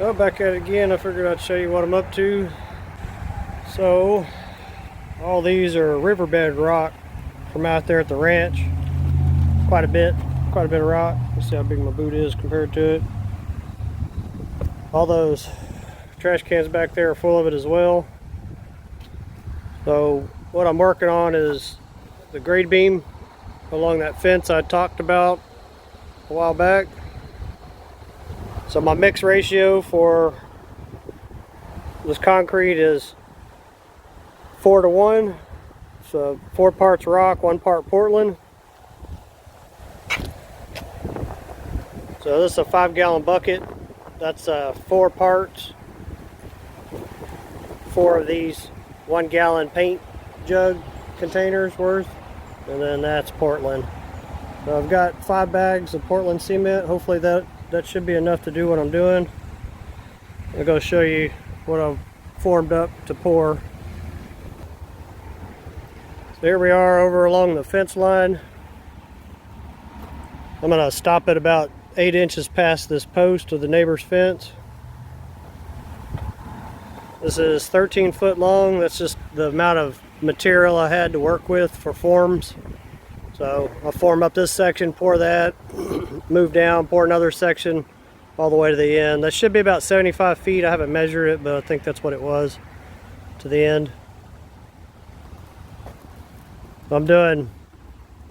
Well, back at it again. I figured I'd show you what I'm up to. So, all these are riverbed rock from out there at the ranch. Quite a bit of rock. Let's see how big my boot is compared to it. All those trash cans back there are full of it as well. So, what I'm working on is the grade beam along that fence I talked about a while back. So my mix ratio for this concrete is 4:1. So 4 parts rock, 1 part Portland. So this is a 5-gallon bucket. That's 4 parts. 4 of these 1-gallon paint jug containers worth. And then that's Portland. So I've got 5 bags of Portland cement. Hopefully that should be enough to do what I'm doing. I'll go show you what I've formed up to pour. So here we are over along the fence line. I'm going to stop at about 8 inches past this post of the neighbor's fence. This is 13 foot long. That's just the amount of material I had to work with for forms. So I'll form up this section, pour that, move down, pour another section all the way to the end. That should be about 75 feet. I haven't measured it, but I think that's what it was to the end. I'm doing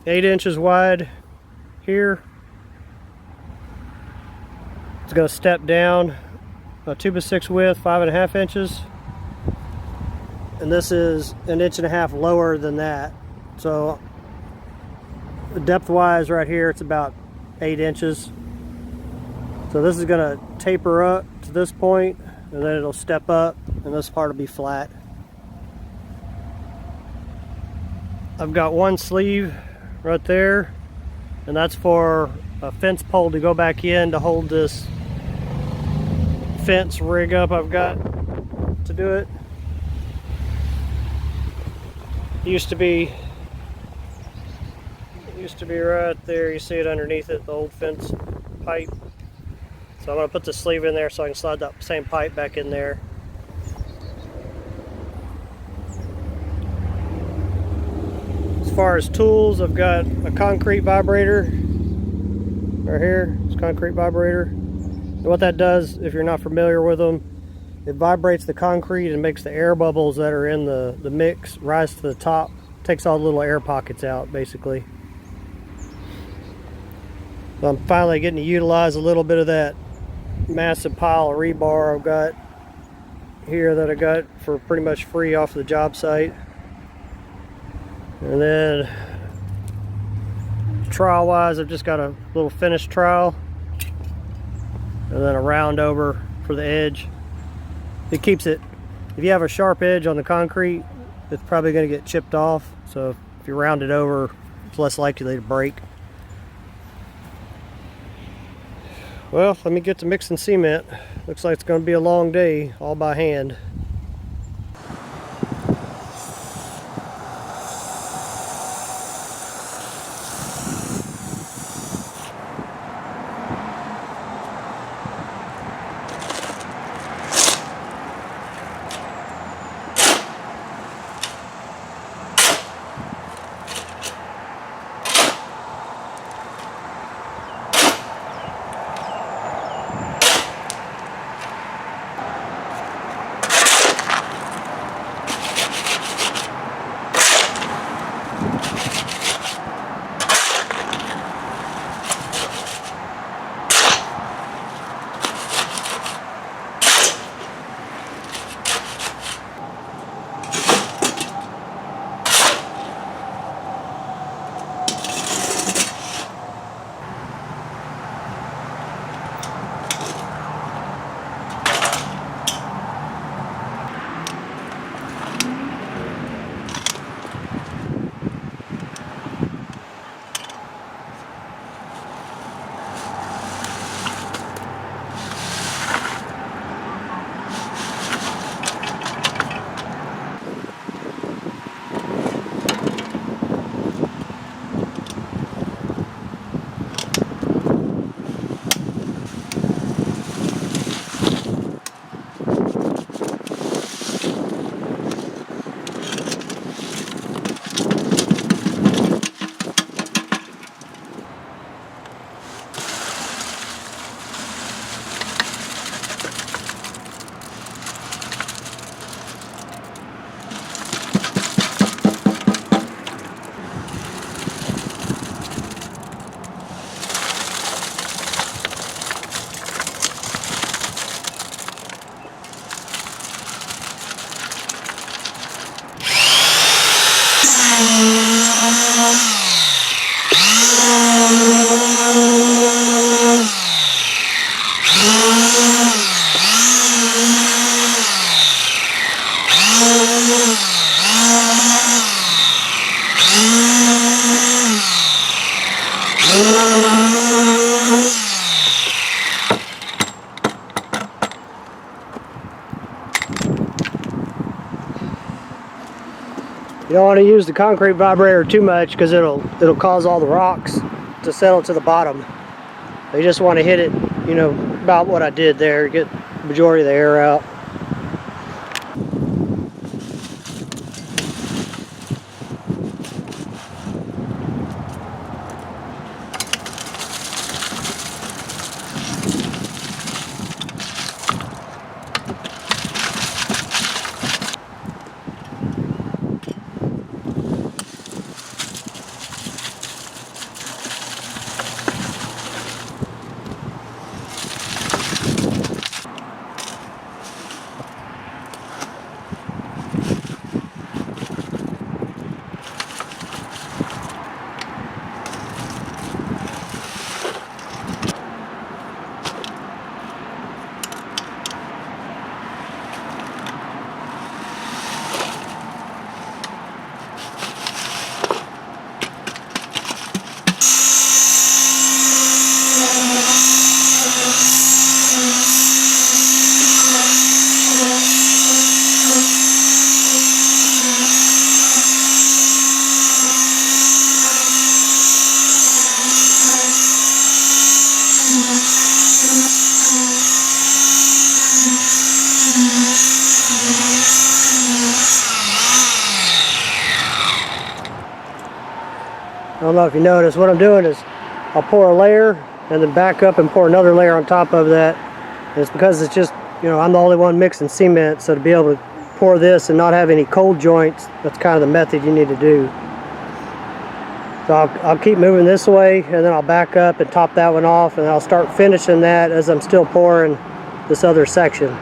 8 inches wide here. It's going to step down a 2x6 width, 5.5 inches. And this is 1.5 inches lower than that. So depth wise right here it's about 8 inches. So this is going to taper up to this point, and then it'll step up and this part will be flat. I've got one sleeve right there, and that's for a fence pole to go back in to hold this fence rig up I've got to do it. Used to be right there. You see it underneath it, the old fence pipe. So I'm going to put the sleeve in there so I can slide that same pipe back in there. As far as tools, I've got a concrete vibrator right here. It's a concrete vibrator. And what that does, if you're not familiar with them, it vibrates the concrete and makes the air bubbles that are in the mix rise to the top. Takes all the little air pockets out, basically. So I'm finally getting to utilize a little bit of that massive pile of rebar I've got here that I got for pretty much free off the job site. And then trowel wise, I've just got a little finished trowel and then a round over for the edge. It keeps it, if you have a sharp edge on the concrete, it's probably going to get chipped off. So if you round it over, it's less likely to break. Well, let me get to mixing cement. Looks like it's going to be a long day, all by hand. You don't want to use the concrete vibrator too much because it'll cause all the rocks to settle to the bottom. You just want to hit it, you know, about what I did there, get the majority of the air out. I don't know if you notice, what I'm doing is I'll pour a layer and then back up and pour another layer on top of that. And it's because it's just, you know, I'm the only one mixing cement, so to be able to pour this and not have any cold joints, that's kind of the method you need to do. So I'll keep moving this way, and then I'll back up and top that one off, and I'll start finishing that as I'm still pouring this other section.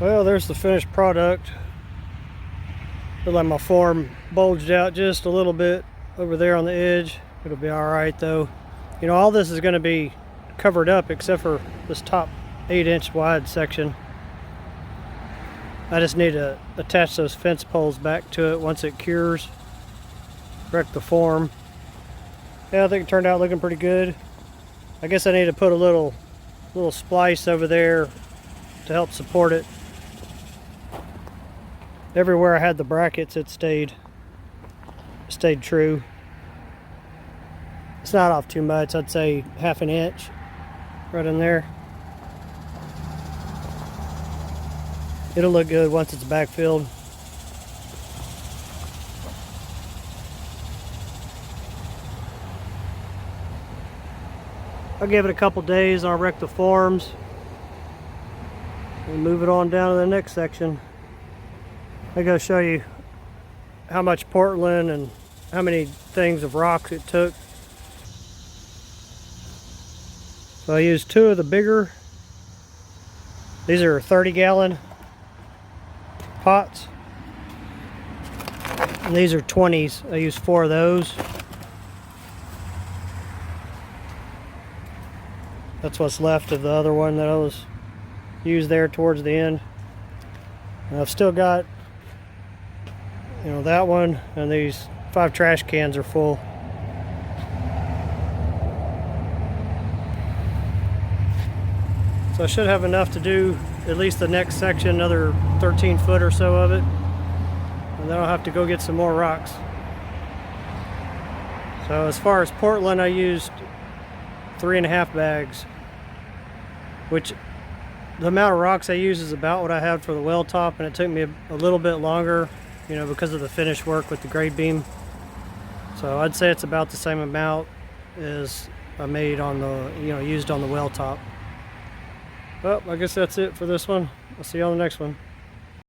Well, there's the finished product. Look like my form bulged out just a little bit over there on the edge. It'll be all right though. You know, all this is going to be covered up except for this top 8-inch wide section. I just need to attach those fence poles back to it once it cures. Correct the form. Yeah, I think it turned out looking pretty good. I guess I need to put a little splice over there to help support it. Everywhere I had the brackets, it stayed true. It's not off too much. I'd say 1/2 inch right in there. It'll look good once it's backfilled. I'll give it a couple days. I'll wreck the forms and move it on down to the next section. I'm going to show you how much Portland and how many things of rocks it took. So I used 2 of the bigger. These are 30-gallon pots. And these are 20s. I used 4 of those. That's what's left of the other one that I was used there towards the end. And I've still got, you know, that one, and these 5 trash cans are full. So I should have enough to do at least the next section, another 13 foot or so of it. And then I'll have to go get some more rocks. So as far as Portland, I used 3.5 bags, which the amount of rocks I use is about what I had for the well top, and it took me a little bit longer, you know, because of the finish work with the grade beam. So I'd say it's about the same amount as I made on the, you know, used on the well top. Well, I guess that's it for this one. I'll see you on the next one.